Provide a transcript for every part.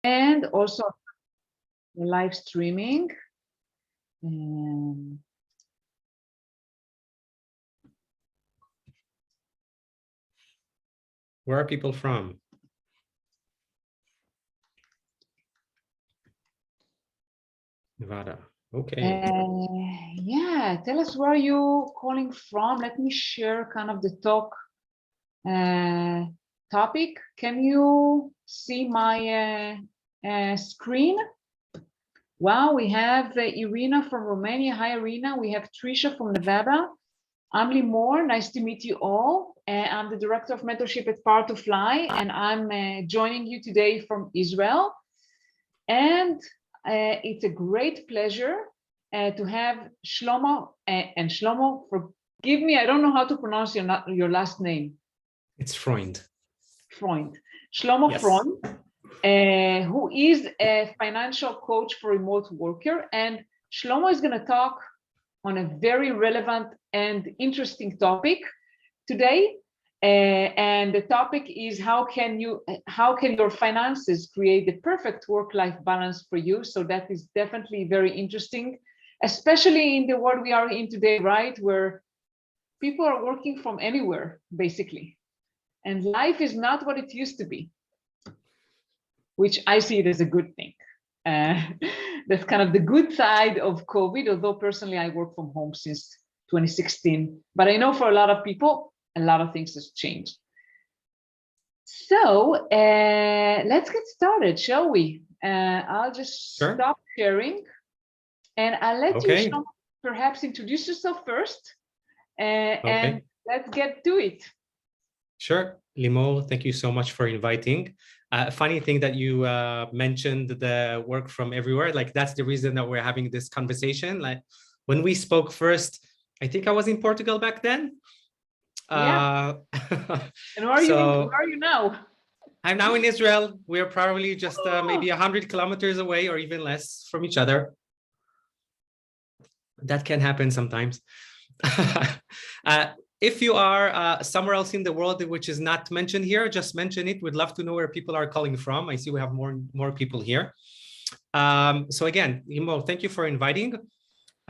and also live streaming. Where are people from? Nevada. Okay. Yeah, tell us where you calling from. Let me share kind of the talk topic. Can you see my screen? Wow, we have Irina from Romania. Hi, Irina. We have Trisha from Nevada. I'm Limor. Nice to meet you all. I'm the director of mentorship at Power to Fly, and I'm joining you today from Israel. And it's a great pleasure to have Shlomo. And Shlomo, forgive me, I don't know how to pronounce your last name. It's Freund. Freund. Shlomo, yes. Freund, who is a financial coach for remote worker. And Shlomo is going to talk on a very relevant and interesting topic today. And the topic is how can your finances create the perfect work-life balance for you? So that is definitely very interesting, especially in the world we are in today, right? Where people are working from anywhere, basically. And life is not what it used to be, which I see it as a good thing. That's kind of the good side of COVID, although personally I work from home since 2016. But I know for a lot of people, a lot of things has changed. So let's get started, shall we? I'll just stop sharing and I'll let you perhaps introduce yourself first and let's get to it. Sure. Limo, thank you so much for inviting. Funny thing that you mentioned the work from everywhere, like that's the reason that we're having this conversation. Like when we spoke first, I think I was in Portugal back then. Yeah. And where are you now? I'm now in Israel. We're probably just maybe 100 kilometers away or even less from each other. That can happen sometimes. If you are somewhere else in the world which is not mentioned here, just mention it. We'd love to know where people are calling from. I see we have more people here. So again, Imo, thank you for inviting.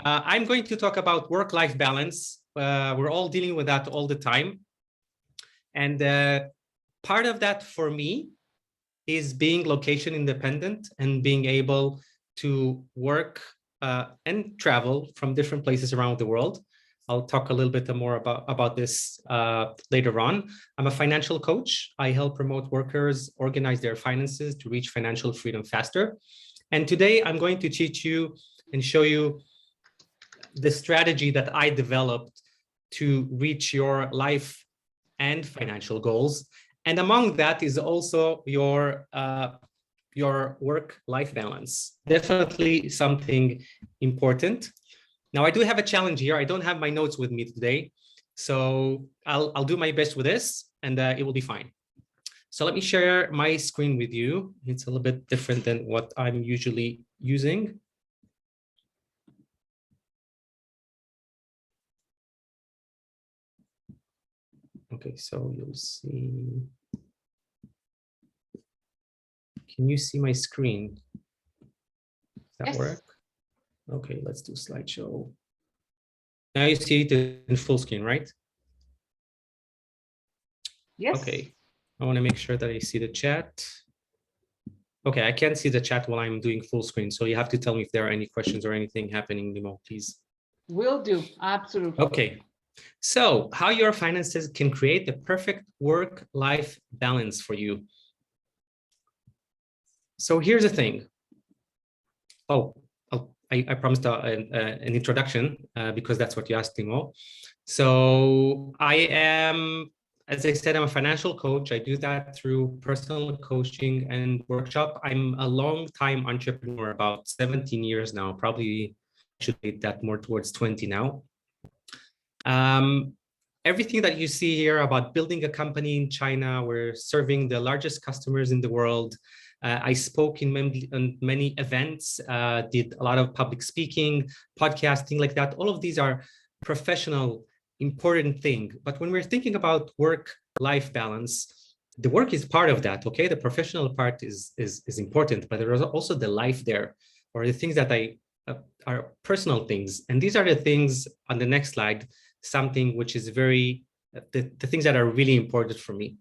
I'm going to talk about work-life balance. We're all dealing with that all the time. And part of that for me is being location independent and being able to work and travel from different places around the world. I'll talk a little bit more about this later on. I'm a financial coach. I help remote workers organize their finances to reach financial freedom faster. And today I'm going to teach you and show you the strategy that I developed to reach your life and financial goals. And among that is also your work-life balance. Definitely something important. Now, I do have a challenge here. I don't have my notes with me today, so I'll do my best with this, and it will be fine. So let me share my screen with you. It's a little bit different than what I'm usually using. Okay, so you'll see. Can you see my screen? Does that work? Okay, let's do slideshow. Now you see it in full screen, right? Yes. Okay, I want to make sure that I see the chat. Okay, I can't see the chat while I'm doing full screen, so you have to tell me if there are any questions or anything happening, Limo, please. Will do, absolutely. Okay, so how your finances can create the perfect work-life balance for you. So here's the thing. I promised an introduction because that's what you asked, Timo. So I am, as I said, I'm a financial coach. I do that through personal coaching and workshop. I'm a long-time entrepreneur, about 17 years now, probably should be that more towards 20 now. Everything that you see here about building a company in China, we're serving the largest customers in the world. I spoke in many events, did a lot of public speaking, podcasting like that. All of these are professional, important things. But when we're thinking about work-life balance, the work is part of that. Okay, the professional part is important, but there is also the life there, or the things that are personal things. And these are the things on the next slide, something which is very, the things that are really important for me.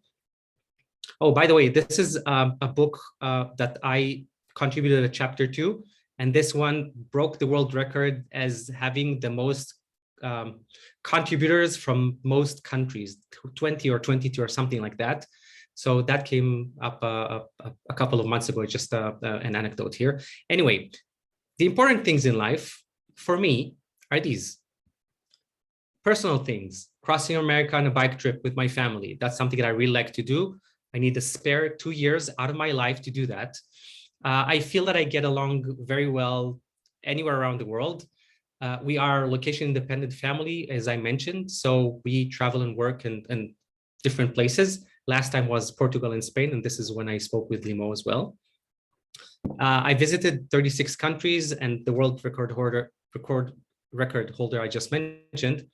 Oh, by the way, this is a book that I contributed a chapter to, and this one broke the world record as having the most contributors from most countries, 20 or 22 or something like that. So that came up a couple of months ago, just an anecdote here. Anyway, the important things in life for me are these. Personal things, crossing America on a bike trip with my family. That's something that I really like to do. I need a spare 2 years out of my life to do that. I feel that I get along very well anywhere around the world. We are a location-independent family, as I mentioned, so we travel and work in different places. Last time was Portugal and Spain, and this is when I spoke with Limo as well. I visited 36 countries and the world record holder I just mentioned.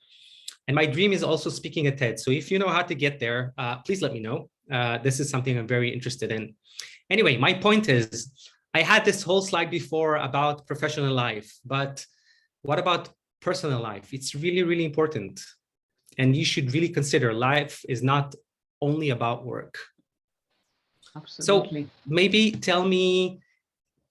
And my dream is also speaking at TED. So if you know how to get there, please let me know. This is something I'm very interested in. Anyway, my point is, I had this whole slide before about professional life, but what about personal life? It's really, really important. And you should really consider life is not only about work. Absolutely. So maybe tell me,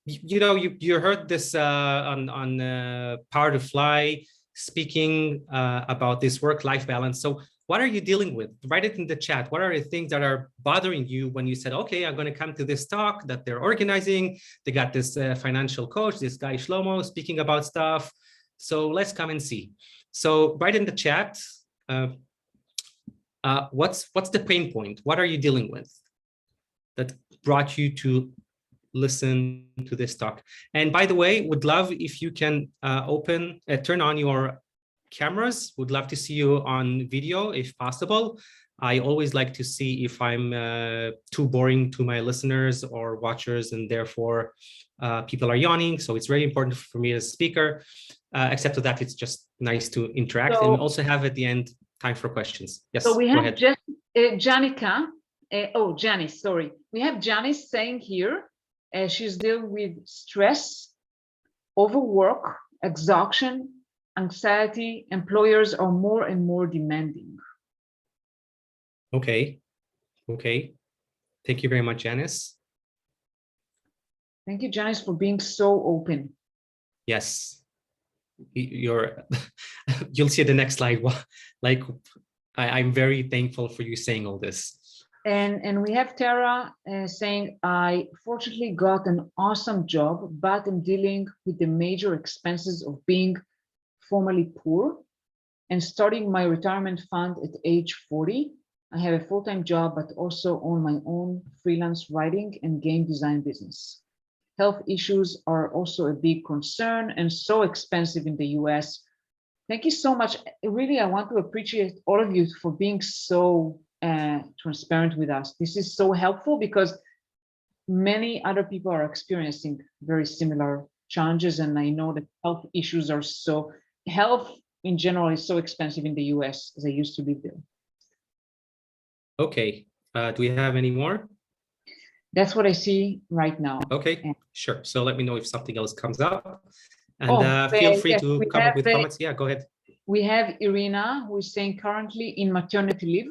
you heard this on Power to Fly speaking about this work-life balance. So what are you dealing with? Write it in the chat. What are the things that are bothering you when you said, okay, I'm going to come to this talk that they're organizing. They got this financial coach, this guy Shlomo speaking about stuff. So let's come and see. So write in the chat, what's the pain point? What are you dealing with that brought you to listen to this talk? And by the way, would love if you can turn on your cameras. Would love to see you on video if possible. I always like to see if I'm too boring to my listeners or watchers, and therefore people are yawning. So it's very important for me as a speaker. Except for that, it's just nice to interact. And we also have at the end time for questions. Yes, so we have just Janica. Janice, sorry. We have Janice saying here, she's dealing with stress, overwork, exhaustion, anxiety. Employers are more and more demanding. Okay. Thank you very much, Janice. Thank you, Janice, for being so open. Yes. You'll see the next slide. Like, I'm very thankful for you saying all this. And we have Tara saying, I fortunately got an awesome job, but I'm dealing with the major expenses of being formerly poor and starting my retirement fund at age 40. I have a full-time job, but also own my own freelance writing and game design business. Health issues are also a big concern and so expensive in the US. Thank you so much. Really, I want to appreciate all of you for being so transparent with us. This is so helpful because many other people are experiencing very similar challenges. And I know that health issues are health in general is so expensive in the US as I used to live there. Okay, do we have any more? That's what I see right now. Okay, sure. So let me know if something else comes up. And feel free to come up with comments. Yeah, go ahead. We have Irina, who is saying currently in maternity leave,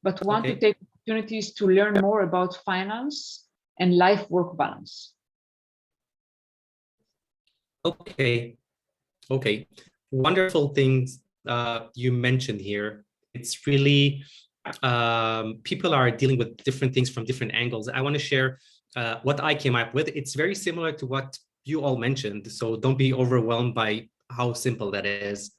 but want to take opportunities to learn more about finance and life-work balance. Okay. Wonderful things you mentioned here. It's really, people are dealing with different things from different angles. I want to share what I came up with. It's very similar to what you all mentioned, so don't be overwhelmed by how simple that is.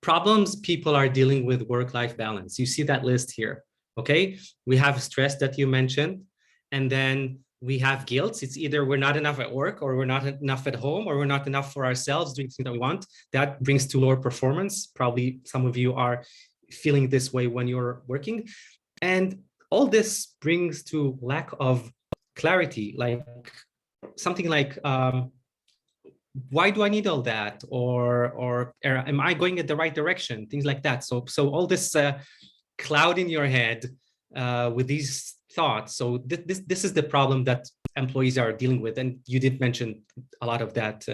Problems people are dealing with work-life balance. You see that list here, okay? We have stress that you mentioned, and then we have guilt. It's either we're not enough at work, or we're not enough at home, or we're not enough for ourselves doing things that we want. That brings to lower performance. Probably some of you are feeling this way when you're working. And all this brings to lack of clarity, like something like, why do I need all that? Or am I going in the right direction? Things like that. So all this cloud in your head with these thoughts. So this is the problem that employees are dealing with, and you did mention a lot of that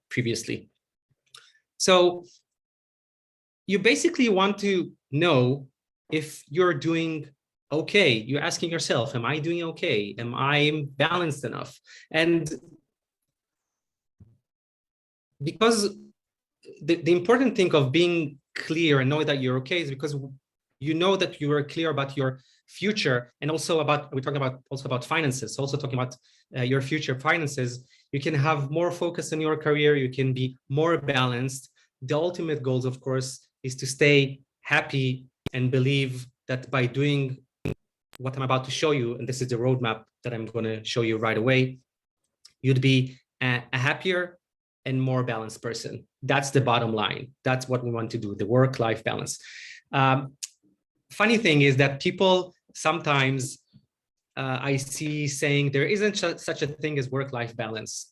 previously. So you basically want to know if you're doing okay. You're asking yourself, am I doing okay? Am I balanced enough? And because the important thing of being clear and know that you're okay is because you know that you are clear about your future, and also about, we're talking about also about finances, also talking about your future finances. You can have more focus in your career, you can be more balanced. The ultimate goals, of course, is to stay happy and believe that by doing what I'm about to show you, and this is the roadmap that I'm going to show you right away, you'd be a happier and more balanced person. That's the bottom line. That's what we want to do, the work-life balance. Funny thing is that people sometimes I see saying there isn't such a thing as work-life balance.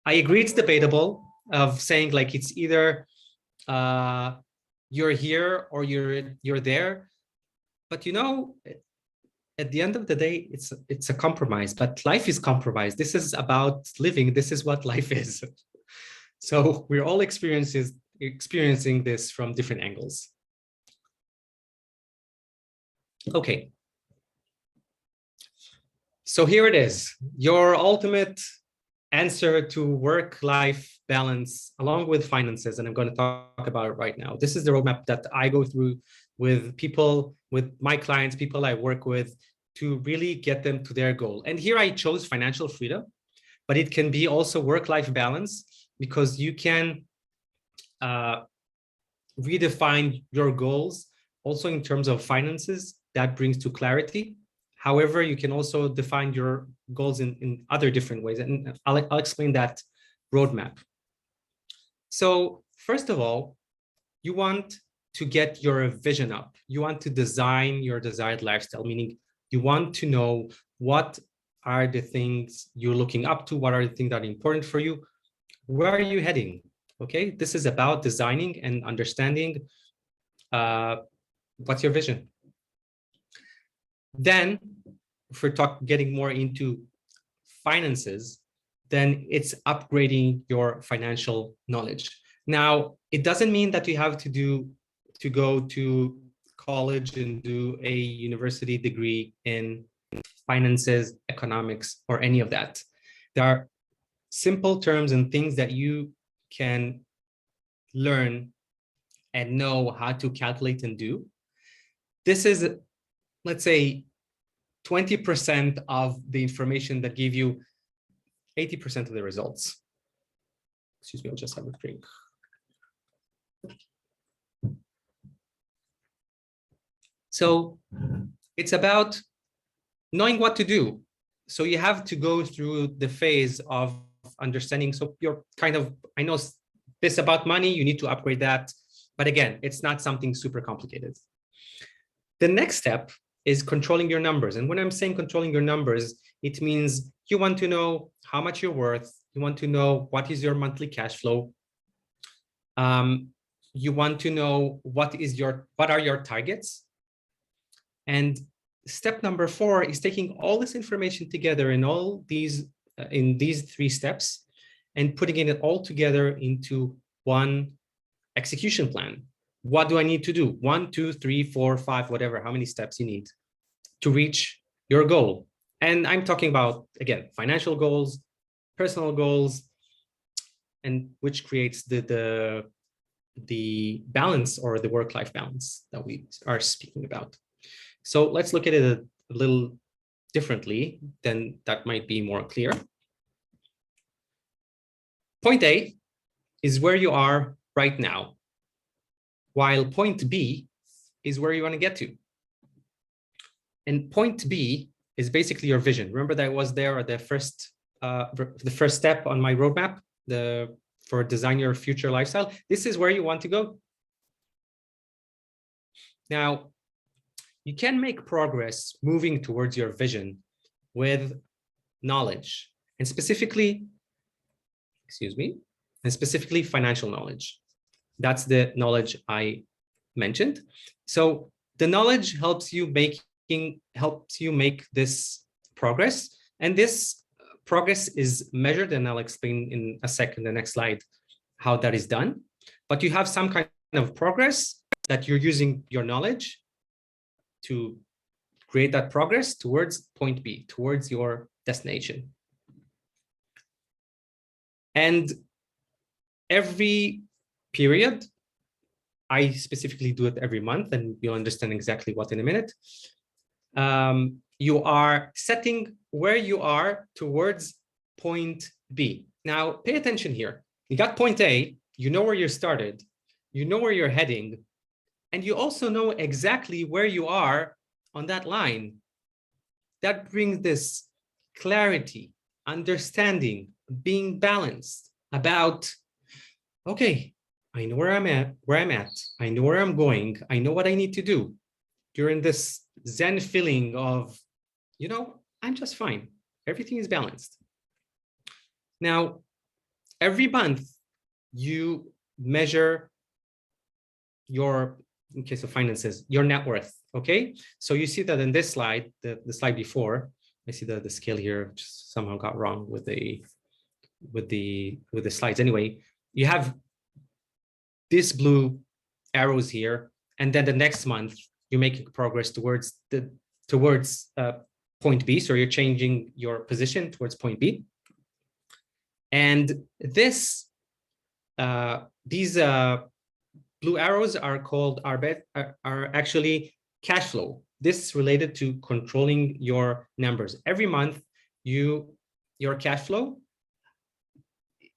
I agree it's debatable, of saying like it's either you're here or you're there. But you know, at the end of the day, it's a compromise, but life is compromised. This is about living. This is what life is. So we're all experiencing this from different angles. Okay. So here it is, your ultimate answer to work-life balance along with finances. And I'm going to talk about it right now. This is the roadmap that I go through with people, with my clients, people I work with, to really get them to their goal. And here I chose financial freedom, but it can be also work-life balance, because you can redefine your goals also in terms of finances. That brings to clarity. However, you can also define your goals in other different ways, and I'll explain that roadmap. So first of all, you want to get your vision up. You want to design your desired lifestyle, meaning you want to know what are the things you're looking up to, what are the things that are important for you, where are you heading? Okay, this is about designing and understanding what's your vision. Then, if we're getting more into finances, then it's upgrading your financial knowledge. Now, it doesn't mean that you have to go to college and do a university degree in finances, economics, or any of that. There are simple terms and things that you can learn and know how to calculate and do. This is, let's say, 20% of the information that give you 80% of the results. Excuse me, I'll just have a drink. So it's about knowing what to do. So you have to go through the phase of understanding. So you're kind of, I know this about money, you need to upgrade that. But again, it's not something super complicated. The next step is controlling your numbers. And when I'm saying controlling your numbers, it means you want to know how much you're worth. You want to know what is your monthly cash flow. You want to know what are your targets. And step number 4 is taking all this information together in all these in these 3 steps and putting it all together into one execution plan. What do I need to do? 1, 2, 3, 4, 5, whatever, how many steps you need to reach your goal. And I'm talking about, again, financial goals, personal goals, and which creates the balance or the work-life balance that we are speaking about. So let's look at it a little differently, then that might be more clear. Point A is where you are right now, while point B is where you want to get to. And point B is basically your vision. Remember that was there at the first step on my roadmap, for design your future lifestyle. This is where you want to go. Now, you can make progress moving towards your vision with knowledge, and specifically, financial knowledge. That's the knowledge I mentioned. So the knowledge helps you make helps you make this progress. And this progress is measured, and I'll explain in a second, the next slide, how that is done. But you have some kind of progress that you're using your knowledge to create that progress towards point B, towards your destination. And every period, I specifically do it every month, and you'll understand exactly what in a minute. You are setting where you are towards point B. Now, pay attention here. You got point A, you know where you started, you know where you're heading, and you also know exactly where you are on that line. That brings this clarity, understanding, being balanced about, okay, I know where I'm at, I know where I'm going, I know what I need to do. You're in this Zen feeling of, you know, I'm just fine. Everything is balanced. Now, every month you measure your, in case of finances, your net worth, okay? So you see that in this slide, the slide before, I see the scale here just somehow got wrong with the slides. Anyway, you have these blue arrows here, and then the next month you're making progress towards point B. So you're changing your position towards point B. And this, these blue arrows are actually cash flow. This is related to controlling your numbers. Every month, your cash flow,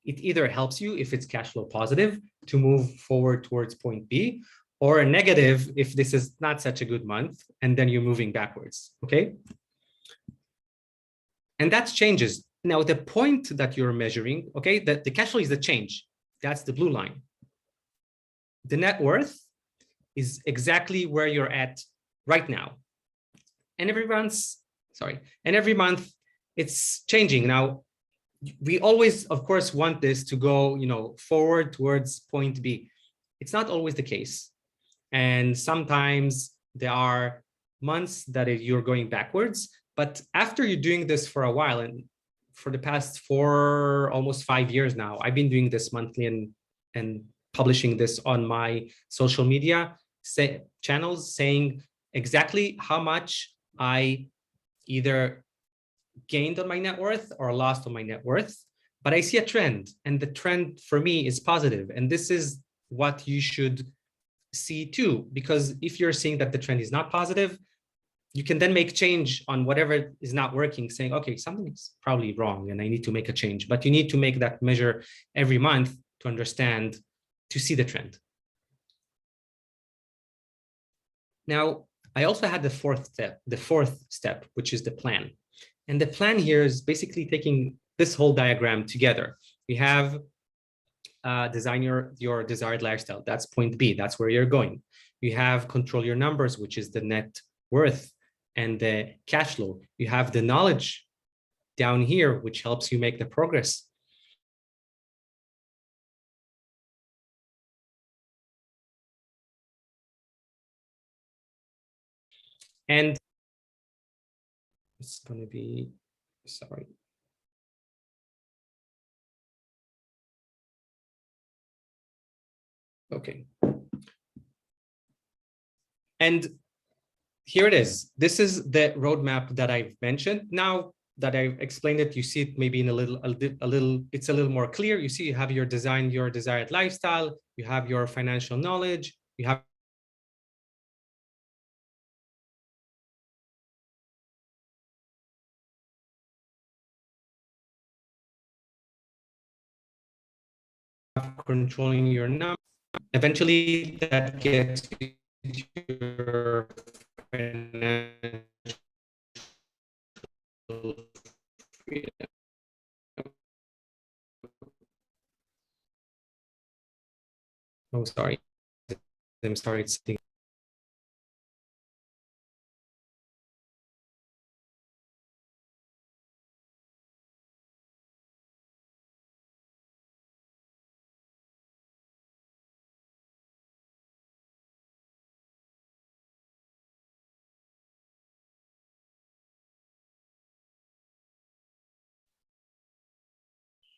it either helps you if it's cash flow positive to move forward towards point B, or a negative if this is not such a good month, and then you're moving backwards, okay? And that changes. Now, the point that you're measuring, okay, the cash flow is the change. That's the blue line. The net worth is exactly where you're at right now. And every month it's changing. Now, we always, of course, want this to go, you know, forward towards point B. It's not always the case. And sometimes there are months that you're going backwards. But after you're doing this for a while, and for the past almost 5 years now, I've been doing this monthly and publishing this on my social media channels, saying exactly how much I either gained on my net worth or lost on my net worth. But I see a trend, and the trend for me is positive. And this is what you should see too, because if you're seeing that the trend is not positive, you can then make change on whatever is not working, saying, okay, something's probably wrong and I need to make a change. But you need to make that measure every month to understand, to see the trend. Now, I also had the fourth step, which is the plan. And the plan here is basically taking this whole diagram together. We have design your desired lifestyle. That's point B. That's where you're going. You have control your numbers, which is the net worth and the cash flow. You have the knowledge down here, which helps you make the progress. And it's going to be, sorry. Okay. And here it is. This is the roadmap that I've mentioned. Now that I've explained it, you see it maybe in it's a little more clear. You see, you have your desired lifestyle, you have your financial knowledge, you have controlling your number. Eventually that gets your financial freedom. Oh, sorry. I'm sorry, it's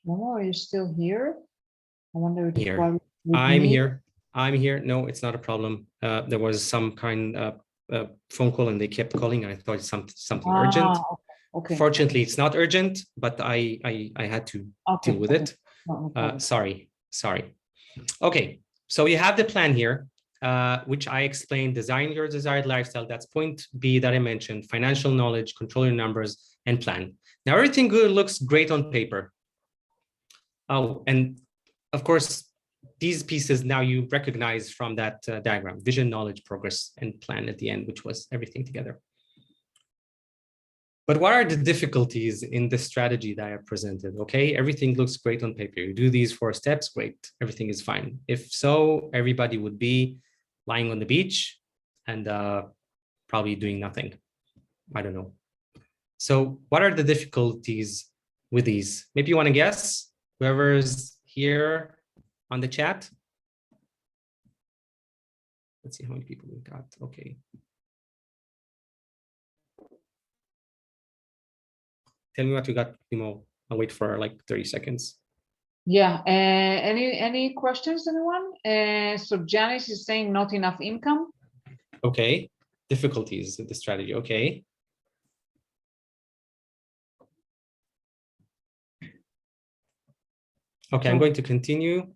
Momo, are you still here? I wonder if Here. while with I'm me. here. I'm here. No, it's not a problem. There was some kind of phone call and they kept calling. I thought it's something urgent. Okay. Fortunately, it's not urgent, but I had to deal with it. No Sorry. Okay, so you have the plan here, which I explained: design your desired lifestyle. That's point B that I mentioned: financial knowledge, control your numbers, and plan. Now everything good looks great on paper. Oh, and of course, these pieces now you recognize from that diagram: vision, knowledge, progress, and plan at the end, which was everything together. But what are the difficulties in the strategy that I presented? Okay, everything looks great on paper. You do these 4 steps, great, everything is fine. If so, everybody would be lying on the beach and probably doing nothing. I don't know. So what are the difficulties with these? Maybe you want to guess, whoever's here on the chat. Let's see how many people we got. Okay. Tell me what you got, Timo. I'll wait for like 30 seconds. Yeah. Any questions, anyone? So Janice is saying not enough income. Okay. Difficulties with the strategy. Okay. Okay, I'm going to continue.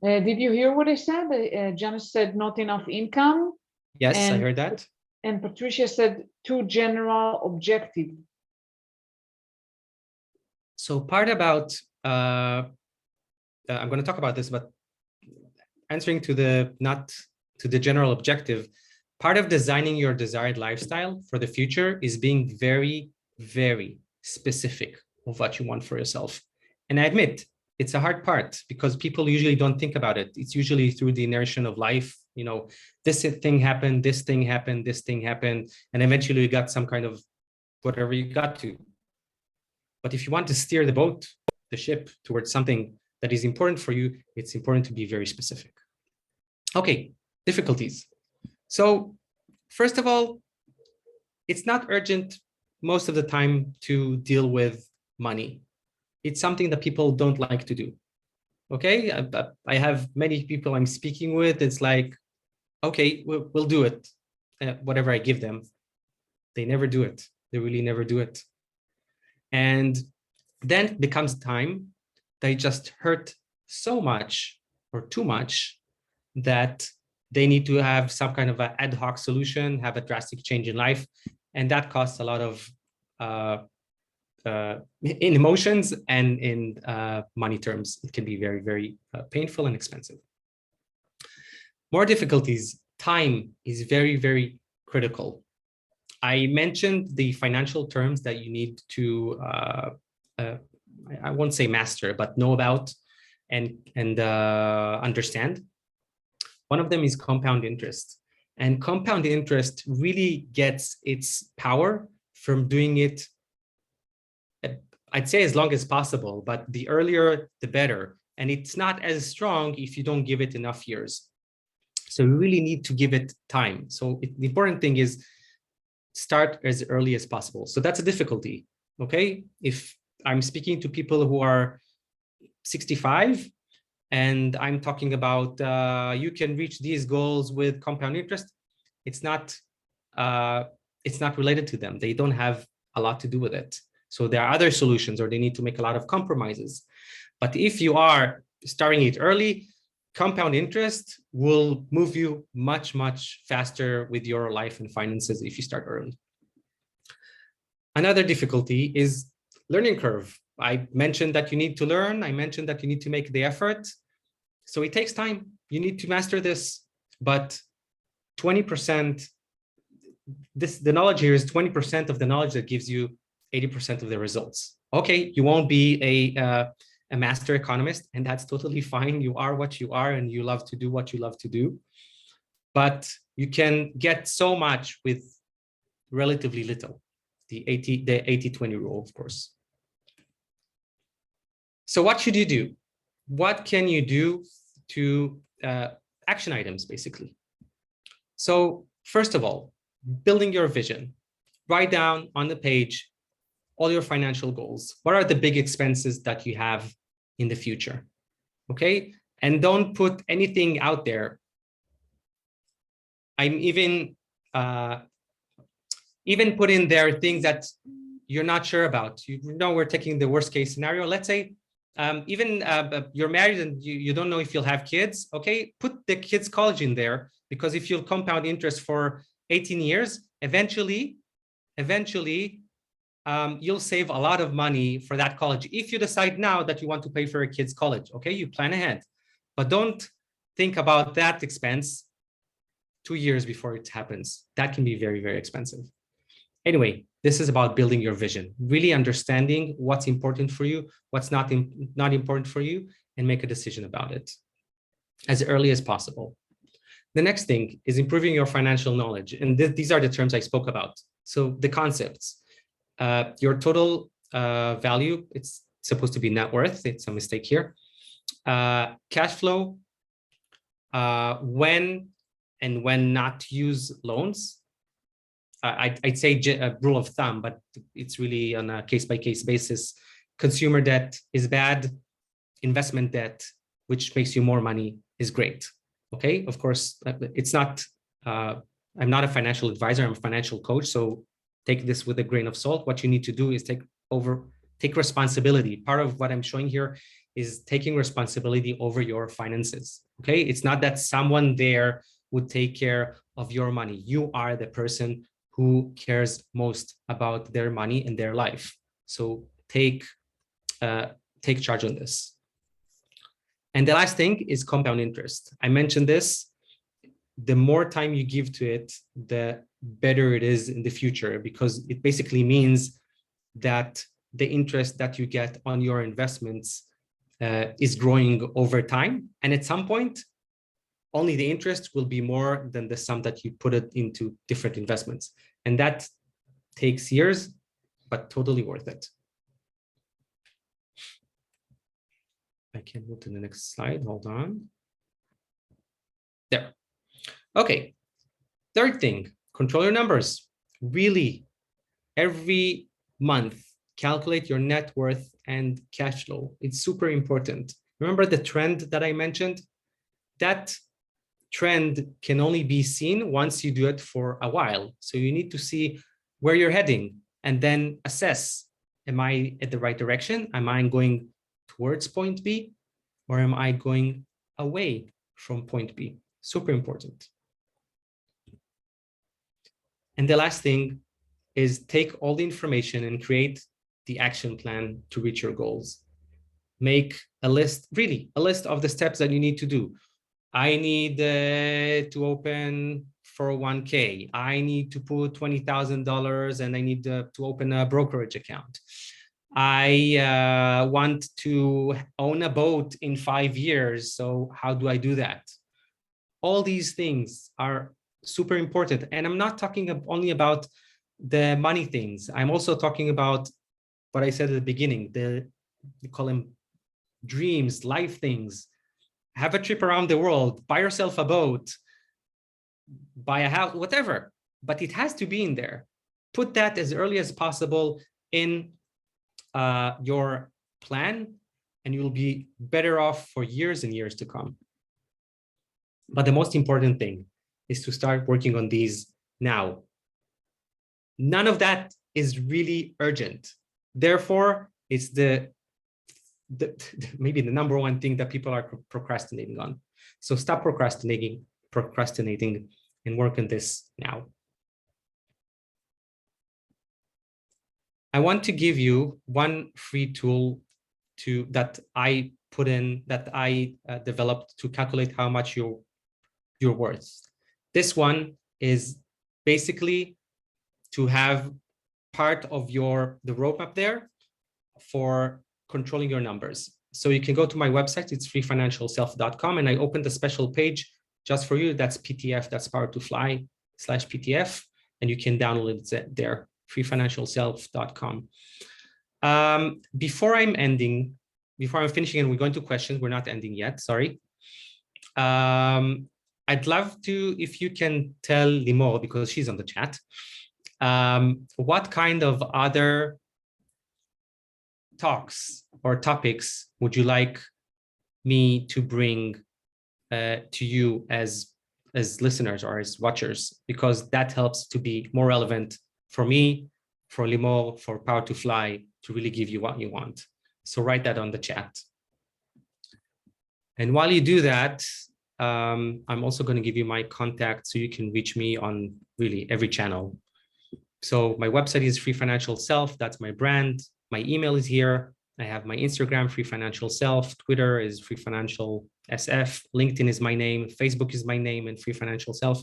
Did you hear what I said? Janice said not enough income. Yes, I heard that. And Patricia said too general objective. So part about, I'm going to talk about this, but answering to the, not to the general objective, part of designing your desired lifestyle for the future is being very, very specific of what you want for yourself. And I admit, it's a hard part because people usually don't think about it. It's usually through the inertia of life. You know, this thing happened, this thing happened, this thing happened, and eventually you got some kind of whatever you got to. But if you want to steer the boat, the ship, towards something that is important for you, it's important to be very specific. Okay, difficulties. So first of all, it's not urgent most of the time to deal with money. It's something that people don't like to do. Okay, I have many people I'm speaking with. It's like, okay, we'll do it. Whatever I give them, they never do it. They really never do it. And then it becomes time they just hurt so much or too much that they need to have some kind of an ad hoc solution, have a drastic change in life. And that costs a lot of in emotions and in money terms. It can be very, very painful and expensive. More difficulties. Time is very, very critical. I mentioned the financial terms that you need to, I won't say master, but know about and understand. One of them is compound interest. And compound interest really gets its power from doing it, I'd say as long as possible, but the earlier, the better. And it's not as strong if you don't give it enough years. So you really need to give it time. So the important thing is start as early as possible. So that's a difficulty, okay? If I'm speaking to people who are 65 and I'm talking about you can reach these goals with compound interest, it's not related to them. They don't have a lot to do with it. So there are other solutions, or they need to make a lot of compromises. But if you are starting it early, compound interest will move you much, much faster with your life and finances if you start early. Another difficulty is learning curve. I mentioned that you need to learn. I mentioned that you need to make the effort. So it takes time. You need to master this, but 20%, the knowledge here is 20% of the knowledge that gives you 80% of the results. Okay, you won't be a master economist, and that's totally fine. You are what you are, and you love to do what you love to do. But you can get so much with relatively little. The 80-20 rule, of course. So what should you do? What can you do to action items, basically? So first of all, building your vision. Write down on the page all your financial goals. What are the big expenses that you have in the future. Okay, and don't put anything out there. I'm even put in there things that you're not sure about. You know, we're taking the worst case scenario. Let's say you're married and you don't know if you'll have kids. Okay, put the kids' college in there, because if you'll compound interest for 18 years, eventually you'll save a lot of money for that college. If you decide now that you want to pay for your kids' college, okay, you plan ahead, but don't think about that expense 2 years before it happens. That can be very, very expensive. Anyway, this is about building your vision, really understanding what's important for you, what's not important for you, and make a decision about it as early as possible. The next thing is improving your financial knowledge. And these are the terms I spoke about. So the concepts, your total value, it's supposed to be net worth. It's a mistake here. Cash flow, when and when not to use loans. I'd say a rule of thumb, but it's really on a case-by-case basis. Consumer debt is bad. Investment debt, which makes you more money, is great. Okay, of course, it's not, I'm not a financial advisor, I'm a financial coach. So take this with a grain of salt. What you need to do is take responsibility. Part of what I'm showing here is taking responsibility over your finances. Okay, it's not that someone there would take care of your money. You are the person who cares most about their money and their life. So take charge on this. And the last thing is compound interest. I mentioned this. The more time you give to it, the better it is in the future, because it basically means that the interest that you get on your investments is growing over time. And at some point, only the interest will be more than the sum that you put it into different investments. And that takes years, but totally worth it. I can move to the next slide. Hold on. There. Okay. Third thing, control your numbers. Really, every month, calculate your net worth and cash flow. It's super important. Remember the trend that I mentioned? That trend can only be seen once you do it for a while. So you need to see where you're heading and then assess, am I at the right direction? Am I going towards point B, or am I going away from point B? Super important. And the last thing is take all the information and create the action plan to reach your goals. Make a list, really a list of the steps that you need to do. I need to open 401k. I need to put $20,000 and I need to open a brokerage account. I want to own a boat in 5 years. So how do I do that? All these things are super important. And I'm not talking only about the money things. I'm also talking about what I said at the beginning, you call them dreams, life things. Have a trip around the world, buy yourself a boat, buy a house, whatever, but it has to be in there. Put that as early as possible in your plan, and you'll be better off for years and years to come. But the most important thing is to start working on these now. None of that is really urgent. Therefore, it's maybe the number one thing that people are procrastinating on. So stop procrastinating and work on this now. I want to give you one free tool that I developed to calculate how much you're worth. This one is basically to have part of the roadmap there for controlling your numbers. So you can go to my website, it's freefinancialself.com, and I opened a special page just for you. That's PTF, that's Power to Fly /PTF, and you can download it there, freefinancialself.com. Before I'm finishing and we're going to questions, we're not ending yet, sorry. I'd love to, if you can tell Limor, because she's on the chat, what kind of other talks or topics would you like me to bring to you as listeners or as watchers? Because that helps to be more relevant for me, for Limor, for Power to Fly, to really give you what you want. So write that on the chat. And while you do that, I'm also going to give you my contact so you can reach me on really every channel. So my website is Free Financial Self. That's my brand. My email is here. I have my Instagram, Free Financial Self. Twitter is Free Financial SF. LinkedIn is my name. Facebook is my name, and Free Financial Self.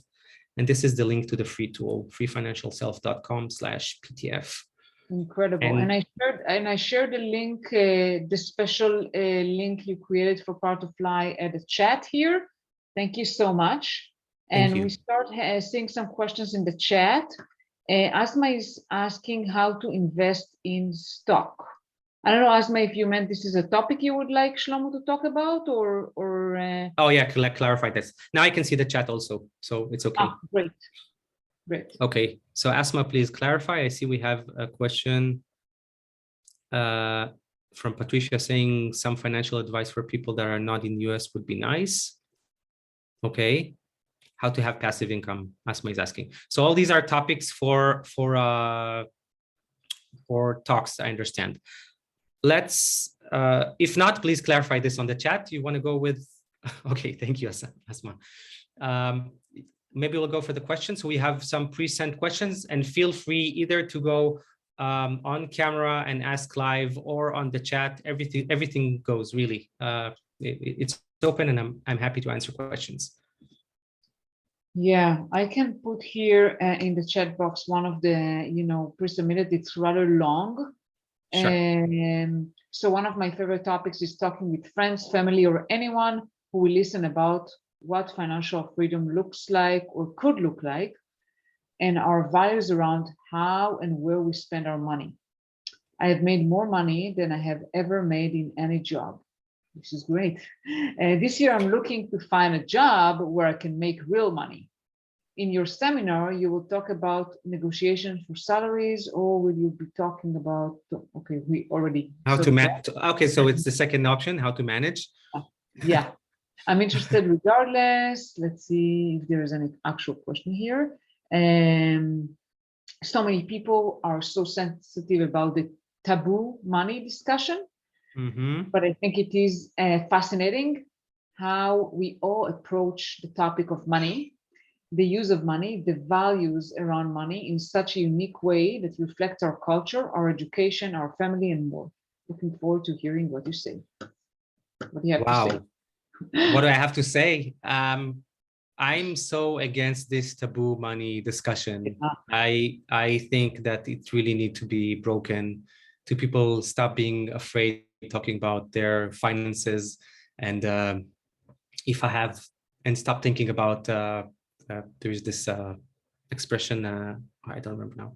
And this is the link to the free tool, freefinancialself.com/PTF. Incredible. And I shared the link, the special link you created for Power to Fly at the chat here. Thank you so much. And we start seeing some questions in the chat. Asma is asking how to invest in stock. I don't know, Asma, if you meant this is a topic you would like Shlomo to talk about, or Oh yeah, clarify this. Now I can see the chat also, so it's okay. Ah, great. Okay, so Asma, please clarify. I see we have a question from Patricia saying some financial advice for people that are not in US would be nice. Okay, how to have passive income, Asma is asking. So all these are topics for talks, I understand. Let's, if not, please clarify this on the chat. You want to go with, okay, thank you, Asma. Maybe we'll go for the questions. So we have some pre-sent questions, and feel free either to go on camera and ask live or on the chat. Everything goes really. It's open, and I'm happy to answer questions. Yeah, I can put here in the chat box one of the, pre-submitted. It's rather long. Sure. So one of my favorite topics is talking with friends, family, or anyone who will listen about what financial freedom looks like or could look like, and our values around how and where we spend our money. I have made more money than I have ever made in any job. This is great. This year, I'm looking to find a job where I can make real money. In your seminar, you will talk about negotiations for salaries, or will you be talking about, okay, we already. How to manage. Okay, so it's the second option, how to manage. Yeah, I'm interested regardless. Let's see if there is any actual question here. So many people are so sensitive about the taboo money discussion, but I think it is fascinating how we all approach the topic of money, the use of money, the values around money in such a unique way that reflects our culture, our education, our family, and more. Looking forward to hearing what you say. What do you have to say? What do I have to say? I'm so against this taboo money discussion. I think that it really needs to be broken, to people stop being afraid talking about their finances, and stop thinking about there's this expression, I don't remember now,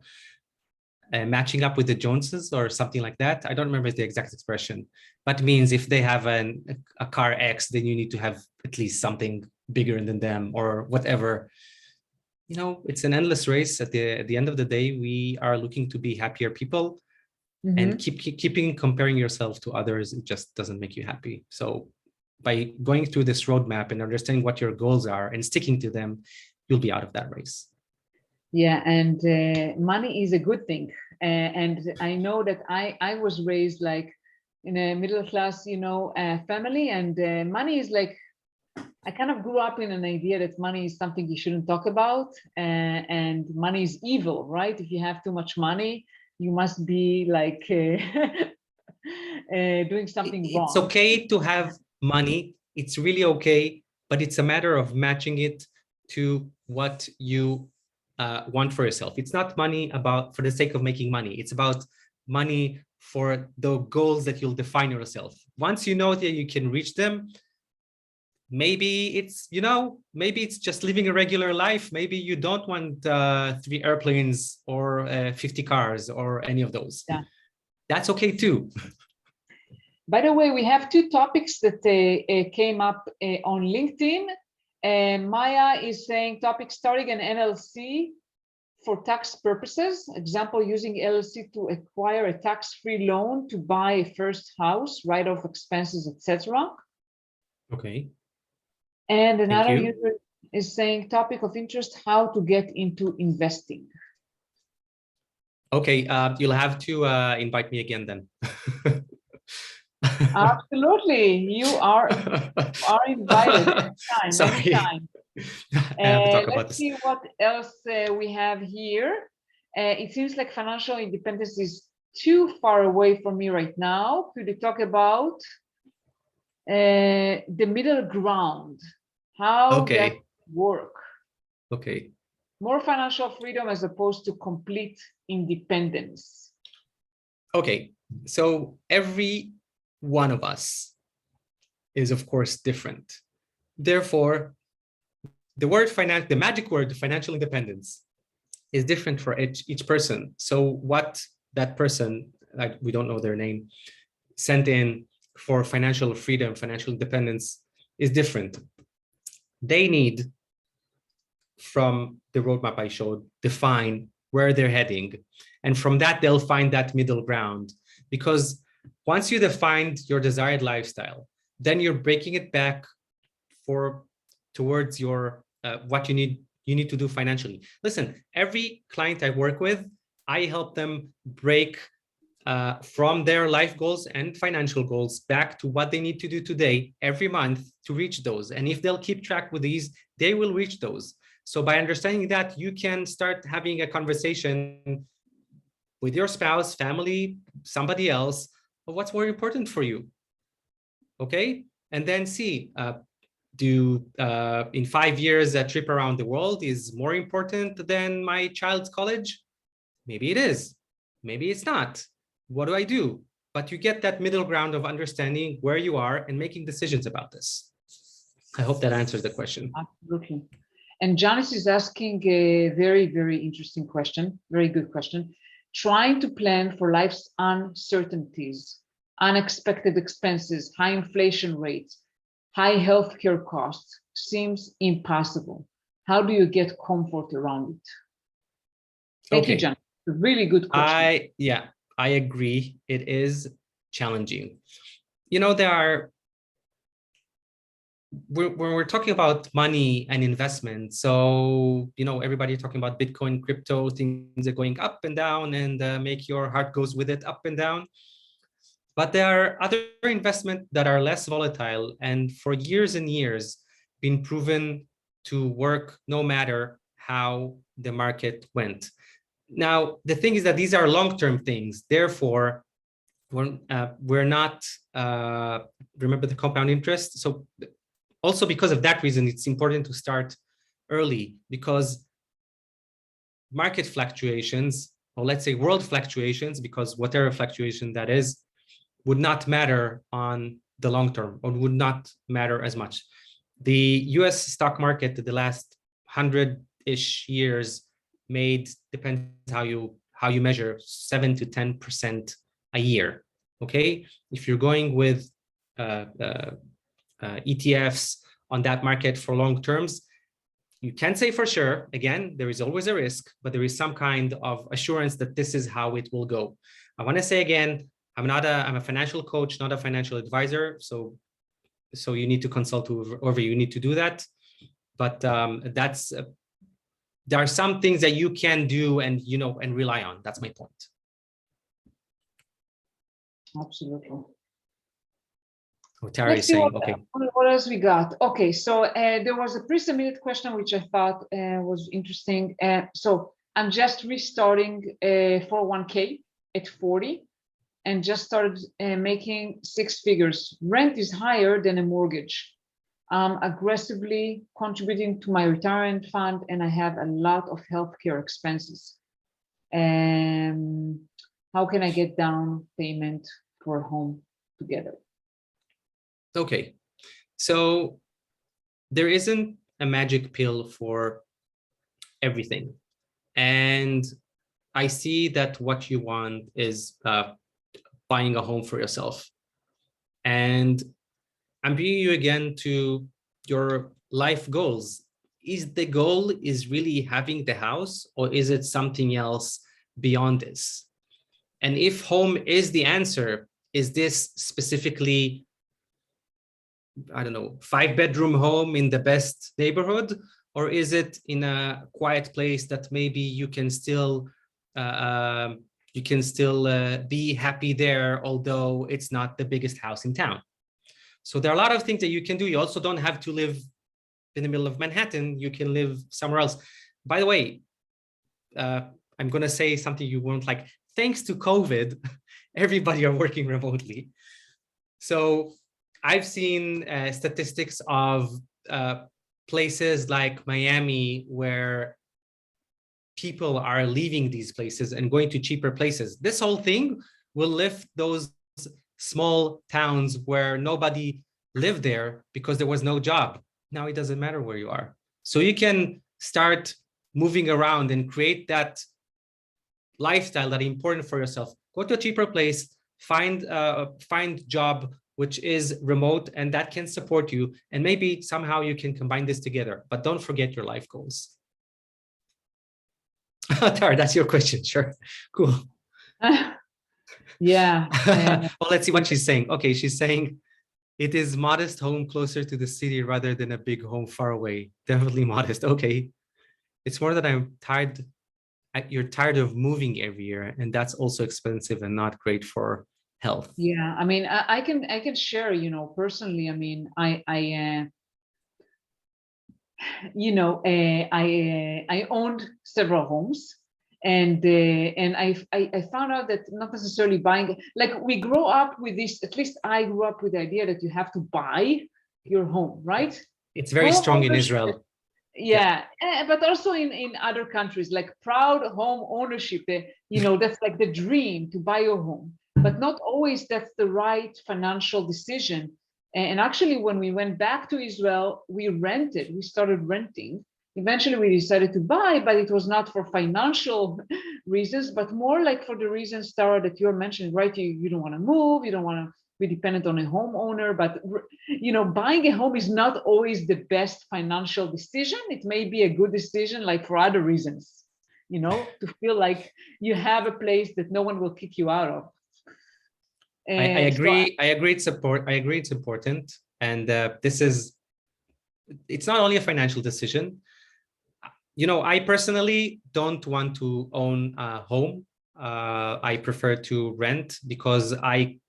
matching up with the Joneses or something like that. I don't remember the exact expression, but means if they have a car X, then you need to have at least something bigger than them or whatever. It's an endless race. At the end of the day, we are looking to be happier people, and keeping comparing yourself to others, it just doesn't make you happy. So by going through this roadmap and understanding what your goals are and sticking to them, you'll be out of that race. Yeah, and money is a good thing. And I know that I was raised like in a middle class, family, and money is like, I kind of grew up in an idea that money is something you shouldn't talk about, and money is evil, right? If you have too much money, you must be like doing something wrong. It's okay to have money. It's really okay, but it's a matter of matching it to what you want for yourself. It's not money for the sake of making money. It's about money for the goals that you'll define yourself. Once you know that you can reach them, maybe it's just living a regular life. Maybe you don't want 3 airplanes or 50 cars or any of those. Yeah. That's okay too. By the way, we have 2 topics that came up on LinkedIn. Maya is saying topic starting an NLC for tax purposes. Example, using LLC to acquire a tax-free loan to buy a first house, write-off expenses, etc. Okay. And another user is saying topic of interest, how to get into investing. Okay, you'll have to invite me again then. Absolutely, you are invited anytime. Sorry. Anytime. I have to talk about Let's this. see what else we have here. It seems like financial independence is too far away from me right now. Could you talk about the middle ground? How that work? Okay. More financial freedom as opposed to complete independence. Okay. So every one of us is, of course, different. Therefore, the magic word, financial independence, is different for each person. So what that person, like we don't know their name, sent in for financial freedom, financial independence is different. They need, from the roadmap I showed, define where they're heading. And from that, they'll find that middle ground. Because once you defined your desired lifestyle, then you're breaking it back towards your what you need to do financially. Listen, every client I work with, I help them break from their life goals and financial goals back to what they need to do today, every month, to reach those. And if they'll keep track with these, they will reach those. So by understanding that, you can start having a conversation with your spouse, family, somebody else, of what's more important for you. Okay? And then see, in 5 years, a trip around the world is more important than my child's college? Maybe it is. Maybe it's not. What do I do? But you get that middle ground of understanding where you are and making decisions about this. I hope that answers the question. Absolutely. And Janice is asking a very, very interesting question, very good question. Trying to plan for life's uncertainties, unexpected expenses, high inflation rates, high healthcare costs seems impossible. How do you get comfort around it? Thank you, Janice. A really good question. I agree. It is challenging. You know, when we're talking about money and investment, so, you know, everybody talking about Bitcoin, crypto, things are going up and down, and make your heart goes with it up and down. But there are other investments that are less volatile and for years and years been proven to work no matter how the market went. Now, the thing is that these are long-term things. Therefore, we're not, remember the compound interest. So also because of that reason, it's important to start early, because market fluctuations, or let's say world fluctuations, because whatever fluctuation that is, would not matter on the long term, or would not matter as much. The US stock market, the last 100-ish years, depends how you measure, 7 to 10% a year. Okay, if you're going with ETFs on that market for long terms, you can't say for sure. Again, there is always a risk, but there is some kind of assurance that this is how it will go. I want to say again, I'm a financial coach, not a financial advisor. So you need to consult whoever you need to do that. But there are some things that you can do and rely on. That's my point. Absolutely. Oh, Tara is saying, okay. What else we got? Okay, so there was a pre-submitted question which I thought was interesting. So I'm just restarting 401k at 40 and just started making 6 figures. Rent is higher than a mortgage. I'm aggressively contributing to my retirement fund, and I have a lot of healthcare expenses. How can I get down payment for a home together? Okay, so there isn't a magic pill for everything. And I see that what you want is buying a home for yourself. And I'm bringing you again to your life goals. is the goal is really having the house, or is it something else beyond this? And if home is the answer, is this specifically, I don't know, 5-bedroom home in the best neighborhood, or is it in a quiet place that maybe you can still be happy there, although it's not the biggest house in town? So there are a lot of things that you can do. You also don't have to live in the middle of Manhattan. You can live somewhere else. By the way, I'm going to say something you won't like. Thanks to COVID, everybody are working remotely. So I've seen statistics of places like Miami where people are leaving these places and going to cheaper places. This whole thing will lift those small towns where nobody lived there because there was no job. Now it doesn't matter where you are. So you can start moving around and create that lifestyle that is important for yourself. Go to a cheaper place, find job which is remote and that can support you. And maybe somehow you can combine this together, but don't forget your life goals. Tara, that's your question. Sure. Cool. Yeah. Well, let's see what she's saying. Okay, she's saying it is modest home closer to the city rather than a big home far away. Definitely modest. Okay. It's more that I'm tired. You're tired of moving every year, and that's also expensive and not great for health. Yeah, I mean, I can share, you know, personally. I mean, I owned several homes, and I found out that not necessarily buying, like we grow up with this, at least I grew up with the idea that you have to buy your home, right? It's very strong in Israel. Yeah, but also in other countries, like proud home ownership, you know, that's like the dream, to buy your home, but not always that's the right financial decision. And actually, when we went back to Israel, we started renting. Eventually we decided to buy, but it was not for financial reasons, but more like for the reasons, Tara, that you're mentioning, right? You don't want to move, you don't want to be dependent on a homeowner, but you know, buying a home is not always the best financial decision. It may be a good decision, like for other reasons, you know, to feel like you have a place that no one will kick you out of. I agree. I agree. I agree. It's important. And it's not only a financial decision. You know, I personally don't want to own a home. I prefer to rent because I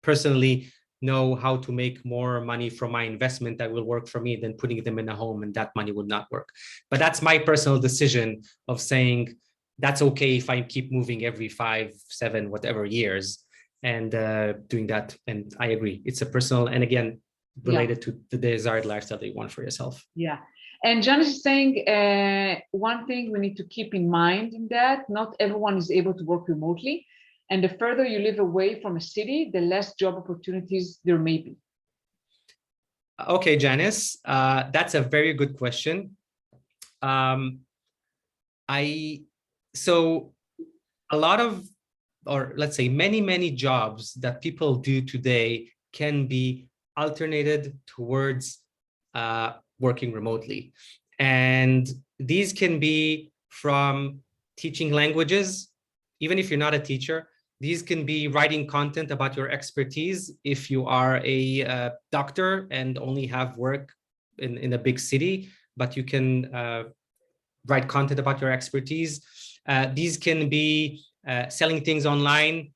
personally know how to make more money from my investment that will work for me than putting them in a home, and that money would not work. But that's my personal decision of saying that's okay if I keep moving every 5, 7, whatever years and doing that. And I agree. It's a personal, and again, related to the desired lifestyle that you want for yourself. Yeah. And Janice is saying one thing we need to keep in mind in that not everyone is able to work remotely. And the further you live away from a city, the less job opportunities there may be. Okay, Janice, that's a very good question. So a lot of, or let's say many jobs that people do today can be alternated towards working remotely. And these can be from teaching languages, even if you're not a teacher. These can be writing content about your expertise if you are a doctor and only have work in a big city, but you can write content about your expertise. These can be selling things online.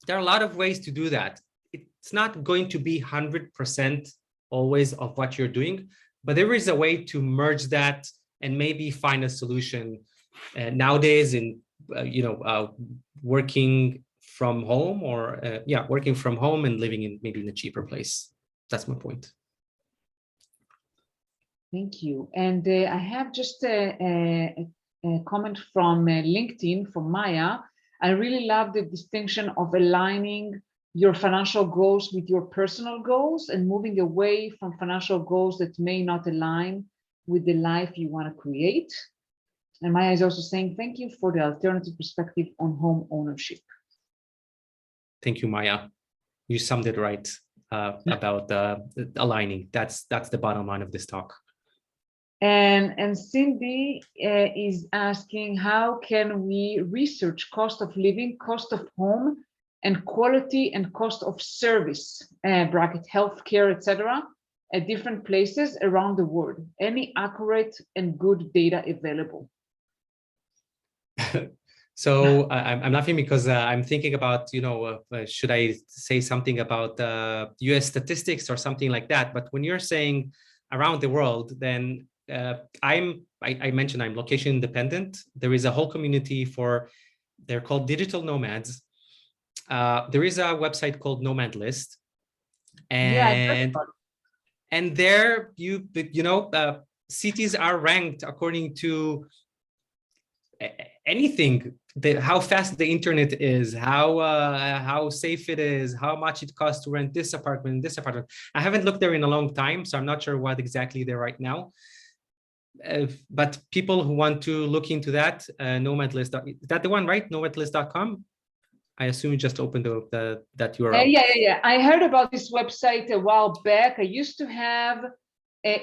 There are a lot of ways to do that. It's not going to be 100% always of what you're doing, but there is a way to merge that and maybe find a solution nowadays in working from home, or working from home and living in maybe in a cheaper place. That's my point. Thank you. And I have just a comment from LinkedIn from Maya. I really love the distinction of aligning your financial goals with your personal goals and moving away from financial goals that may not align with the life you want to create. And Maya is also saying, thank you for the alternative perspective on home ownership. Thank you, Maya. You summed it right about aligning. That's the bottom line of this talk. And Cindy is asking, how can we research cost of living, cost of home, and quality and cost of service, bracket healthcare, etc., at different places around the world? Any accurate and good data available? So I'm laughing because I'm thinking about, should I say something about US statistics or something like that? But when you're saying around the world, then I mentioned I'm location independent. There is a whole community they're called digital nomads. There is a website called Nomad List, and there cities are ranked according to anything, how fast the internet is, how safe it is, how much it costs to rent this apartment and this apartment. I haven't looked there in a long time, so I'm not sure what exactly they're right now. But people who want to look into that, Nomad List, is that the one, right? Nomadlist.com. I assume you just opened that URL. Yeah. I heard about this website a while back. I used to have,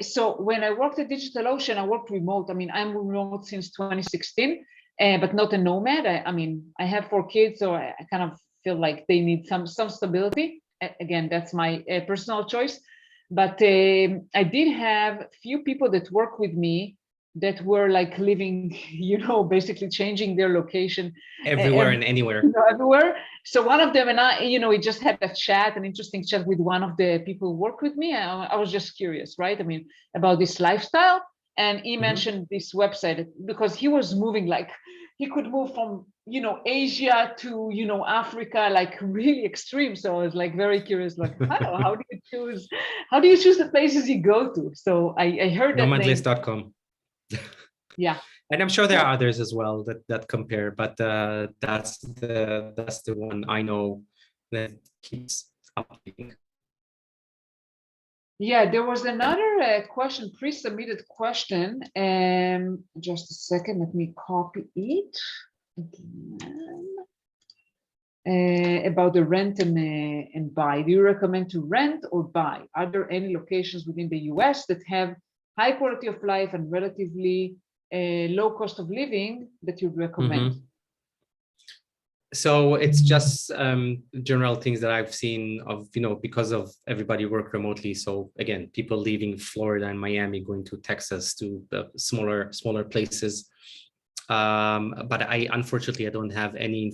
so when I worked at DigitalOcean, I worked remote. I mean, I'm remote since 2016, but not a nomad. I have 4 kids, so I kind of feel like they need some stability. Again, that's my personal choice. But I did have few people that work with me that were like living, basically changing their location everywhere and anywhere. Everywhere. So one of them and I, we just had a chat, an interesting chat with one of the people who work with me. I was just curious, right? I mean, about this lifestyle. And he mentioned this website because he was moving, like he could move from, Asia to, Africa, like really extreme. So I was like very curious, like, how do you choose the places you go to? So I heard that Nomadlist.com. Yeah. And I'm sure there are others as well that compare, but that's the one I know that keeps updating. Yeah, there was another question, pre-submitted question. Just a second, let me copy it again. About the rent and buy. Do you recommend to rent or buy? Are there any locations within the US that have high quality of life and relatively low cost of living that you'd recommend? So it's just general things that I've seen of, because of everybody work remotely. So again, people leaving Florida and Miami, going to Texas, to the smaller places. But unfortunately, I don't have any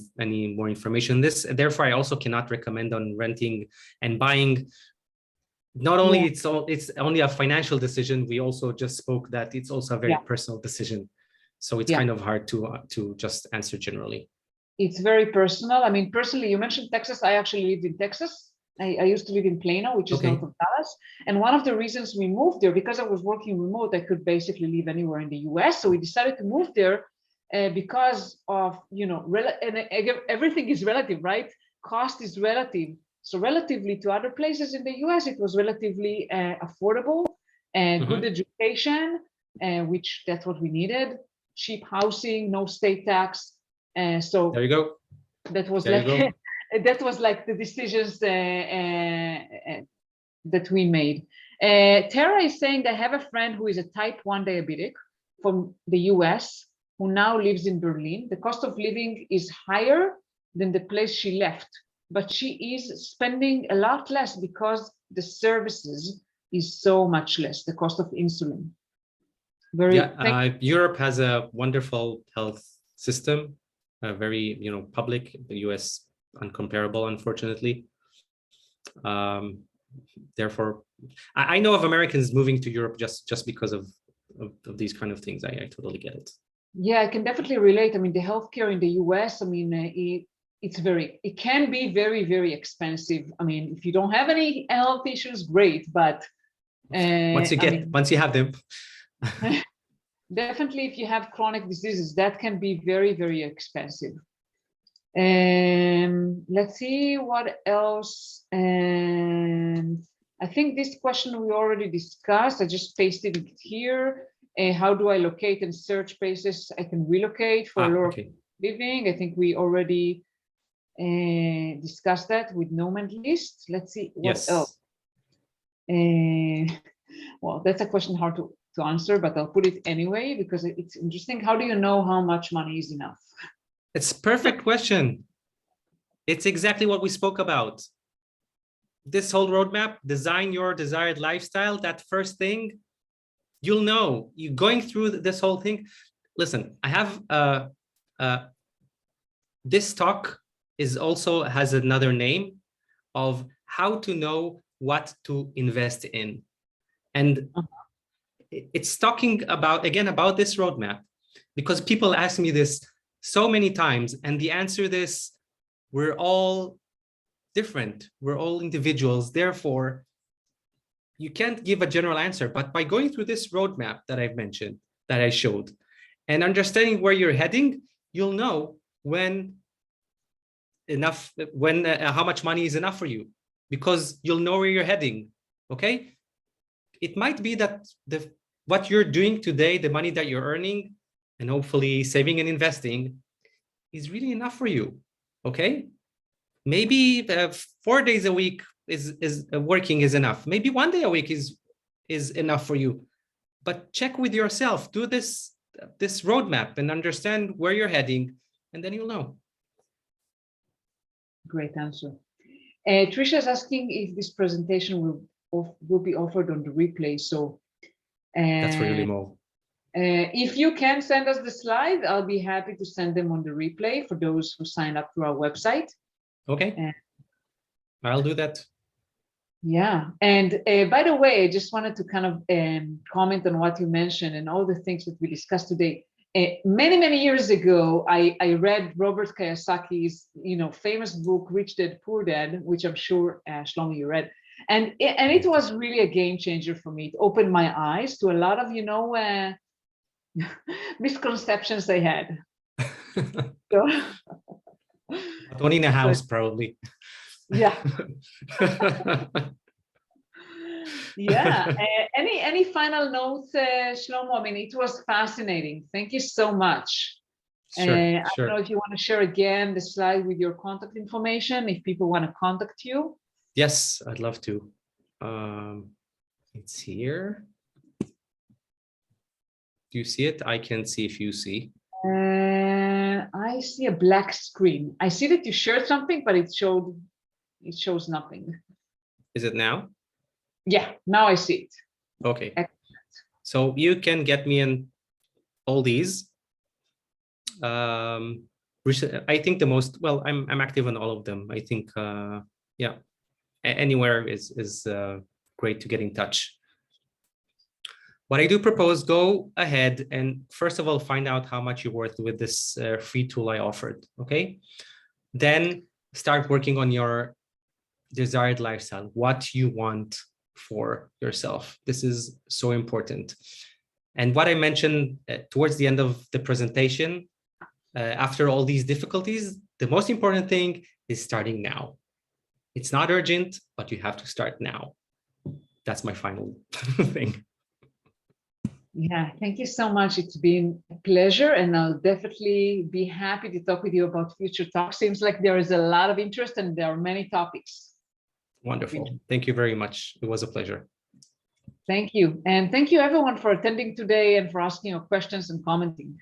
more information on this. Therefore, I also cannot recommend on renting and buying. Not only it's only a financial decision, we also just spoke that it's also a very personal decision. So it's kind of hard to just answer generally. It's very personal. I mean, personally, you mentioned Texas. I actually lived in Texas. I used to live in Plano, which is north of Dallas. And one of the reasons we moved there, because I was working remote, I could basically live anywhere in the US. So we decided to move there because of, everything is relative, right? Cost is relative. So relatively to other places in the US, it was relatively affordable and good education, which that's what we needed. Cheap housing, no state tax. So there you go. That was like the decisions that we made. Tara is saying, I have a friend who is a type 1 diabetic from the US who now lives in Berlin. The cost of living is higher than the place she left, but she is spending a lot less because the services is so much less, the cost of insulin. Europe has a wonderful health system. Very, public. The US uncomparable, unfortunately. Therefore, I know of Americans moving to Europe just because of these kind of things. I totally get it. Yeah, I can definitely relate. I mean, the healthcare in the US, I mean, it can be very, very expensive. I mean, if you don't have any health issues, great, but once you have them. Definitely, if you have chronic diseases, that can be very, very expensive. Let's see what else. I think this question we already discussed. I just pasted it here. How do I locate and search places I can relocate for lower living? I think we already discussed that with Nomad List. Let's see what else. Well, that's a question hard to to answer, but I'll put it anyway because it's interesting. How do you know how much money is enough? It's a perfect question. It's exactly what we spoke about. This whole roadmap, design your desired lifestyle, that first thing, you'll know. You're going through this whole thing. Listen, I have this talk also has another name of how to know what to invest in. And it's talking about, again, about this roadmap, because people ask me this so many times, and the answer is, we're all different. We're all individuals. Therefore, you can't give a general answer. But by going through this roadmap that I've mentioned, that I showed, and understanding where you're heading, you'll know when how much money is enough for you, because you'll know where you're heading. Okay, it might be that what you're doing today, the money that you're earning and hopefully saving and investing, is really enough for you. Okay, maybe 4 days a week is working is enough. Maybe 1 day a week is enough for you. But check with yourself, do this roadmap and understand where you're heading, and then you'll know. Great answer. Trisha is asking if this presentation will be offered on the replay. So that's for you, Limo. If you can send us the slide, I'll be happy to send them on the replay for those who sign up through our website. Okay, I'll do that. Yeah, and by the way, I just wanted to kind of comment on what you mentioned and all the things that we discussed today. Many years ago, I read Robert Kiyosaki's famous book Rich Dad Poor Dad, which I'm sure Shlomo you read, and it was really a game changer for me. It opened my eyes to a lot of misconceptions I had. So, owning a house, probably. Yeah. Yeah. Any final notes, Shlomo? I mean, it was fascinating. Thank you so much. Sure. I don't know if you want to share again the slide with your contact information, if people want to contact you. Yes, I'd love to. It's here. Do you see it? I can't see if you see. I see a black screen. I see that you shared something, but it shows nothing. Is it now? Yeah, now I see it. Okay. Excellent. So you can get me in all these. I think the most, well, I'm active on all of them. I think, yeah, anywhere is great to get in touch. What I do propose, go ahead and first of all, find out how much you're worth with this free tool I offered, okay? Then start working on your desired lifestyle, what you want for yourself. This is so important. And what I mentioned towards the end of the presentation, after all these difficulties, the most important thing is starting now. It's not urgent, but you have to start now. That's my final thing. Yeah, thank you so much. It's been a pleasure, and I'll definitely be happy to talk with you about future talks. Seems like there is a lot of interest and there are many topics. Wonderful. Thank you very much. It was a pleasure. Thank you. And thank you everyone for attending today and for asking your questions and commenting.